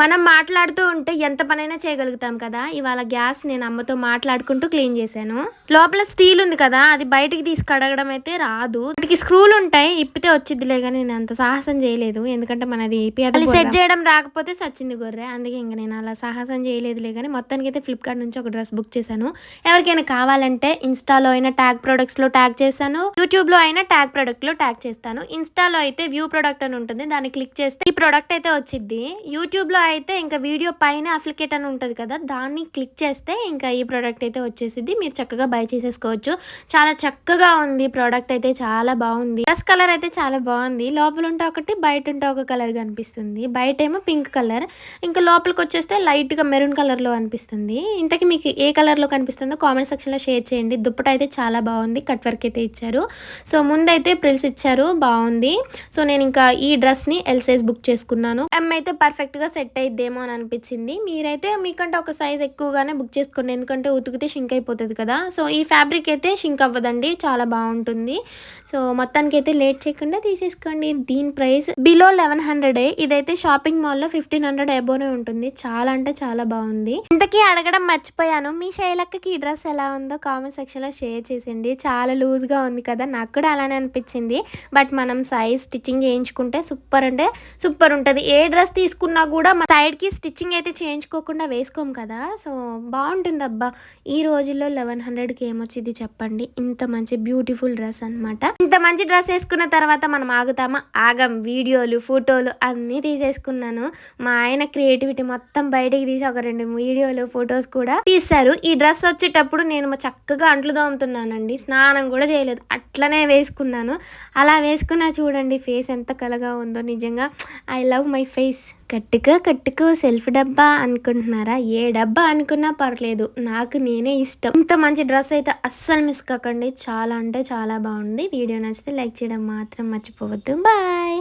మనం మాట్లాడుతూ ఉంటే ఎంత పనైనా చేయగలుగుతాం కదా! ఇవాళ గ్యాస్ నేను అమ్మతో మాట్లాడుకుంటూ క్లీన్ చేశాను. లోపల స్టీల్ ఉంది కదా! అది బయటికి తీసి కడగడం అయితే రాదు. వాటికి స్క్రూలుంటాయి. ఇప్పితే వచ్చిద్దిలే గాని నేను అంత సాహసం చేయలేదు. ఎందుకంటే మనది అది సెట్ చేయడం రాకపోతే సచ్చింది గొర్రె. అందుకే ఇంక నేను అలా సాహసం చేయలేదులే గాని మొత్తానికైతే ఫ్లిప్‌కార్ట్ నుంచి ఒక డ్రెస్ బుక్ చేశాను. ఎవరికైనా కావాలంటే ఇన్‌స్టాలో అయినా ట్యాగ్ ప్రొడక్ట్స్‌లో ట్యాగ్ చేశాను. యూట్యూబ్‌లో అయినా ట్యాగ్ ప్రొడక్ట్‌లో ట్యాగ్ చేస్తాను. ఇన్‌స్టాలో అయితే వ్యూ ప్రొడక్ట్ అని ఉంటుంది. దాన్ని క్లిక్ చేస్తే ఈ ప్రొడక్ట్ అయితే వచ్చిద్ది. యూట్యూబ్‌లో అయితే ఇంకా వీడియో పైన అఫ్లికేట్ అని ఉంటది కదా! దాన్ని క్లిక్ చేస్తే ఇంకా ఈ ప్రొడక్ట్ అయితే వచ్చేసిద్ది. మీరు చక్కగా బై చేసేసుకోవచ్చు. చాలా చక్కగా ఉంది ప్రొడక్ట్ అయితే చాలా బావుంది. డ్రెస్ కలర్ అయితే చాలా బావుంది. లోపలుంటే ఒకటి బయటుంటే ఒక కలర్ కనిపిస్తుంది. బయటేమో పింక్ కలర్. ఇంకా లోపలికొచ్చేస్తే లైట్‌గా మెరూన్ కలర్‌లో అనిపిస్తుంది. ఇంతకీ మీకు ఏ కలర్‌లో కనిపిస్తుందో కామెంట్ సెక్షన్‌లో షేర్ చేయండి. దుప్పట అయితే చాలా బావుంది. కట్ వర్క్ అయితే ఇచ్చారు. సో ముందైతే ప్రిల్స్ ఇచ్చారు. బావుంది. సో నేనింకా ఈ డ్రెస్‌ని ఎల్ సైజ్ బుక్ చేసుకున్నాను. ఎమ్ అయితే పర్ఫెక్ట్‌గా సెట్ అయిద్దేమో అని అనిపించింది. మీరైతే మీకంటే ఒక సైజ్ ఎక్కువగానే బుక్ చేసుకోండి. ఎందుకంటే ఉతికితే షింక్ అయిపోతది కదా! సో ఈ ఫ్యాబ్రిక్ అయితే షింక్ అవ్వదండి. చాలా బావుంటుంది. సో మొత్తానికైతే లేట్ చేయకుండా తీసేసుకోండి. దీని ప్రైస్ బిలో 1100 ఇదైతే షాపింగ్ మాల్‌లో 1500 అబోనే ఉంటుంది. చాలా అంటే చాలా బావుంది. ఇంతకీ అడగడం మర్చిపోయాను. మీ శైలక్కకి ఈ డ్రెస్ ఎలా ఉందో కామెంట్ సెక్షన్‌లో షేర్ చేసేయండి. చాలా లూజ్‌గా ఉంది కదా! నాకు కూడా అలానే అనిపించింది. బట్ మనం సైజ్ స్టిచ్చింగ్ చేయించుకుంటే సూపర్ అంటే సూపర్ ఉంటది. ఏ డ్రెస్ తీసుకున్నా కూడా మన సైడ్‌కి స్టిచ్చింగ్ అయితే చేయించుకోకుండా వేసుకోము కదా! సో బావుంటుందబ్బా! ఈ రోజుల్లో 1100కి ఏమొచ్చిద్ది చెప్పండి. ఇంత మంచి బ్యూటిఫుల్ డ్రెస్ అనమాట. ఇంత మంచి డ్రెస్ ఏసుకున్న తర్వాత మనం ఆగుతామా? ఆగం. వీడియోలు, ఫోటోలు అన్నీ తీసేసుకున్నాను. మా ఆయన క్రియేటివిటీ మొత్తం బయటికి తీసి ఒక 2 వీడియోలు, ఫోటోస్ కూడా తీశారు. ఈ డ్రెస్ వచ్చేటప్పుడు నేను చక్కగా అంట్లు తోముతున్నానండి. స్నానం కూడా చేయలేదు. అట్లనే వేసుకున్నాను. అలా వేసుకున్నా చూడండి ఫేస్ ఎంత కలగా ఉందో నిజంగా. I love my face. కట్టుకో కట్టుకో సెల్ఫ్ డబ్బా అనుకుంటున్నారా? ఏ డబ్బా అనుకున్నా పర్లేదు. నాకు నేనే ఇష్టం. ఇంత మంచి డ్రెస్ అయితే అస్సలు మిస్ కాకండి. చాలా అంటే చాలా బాగుంది. వీడియో నచ్చితే లైక్ చేయడం మాత్రం మర్చిపోవద్దు. బాయ్.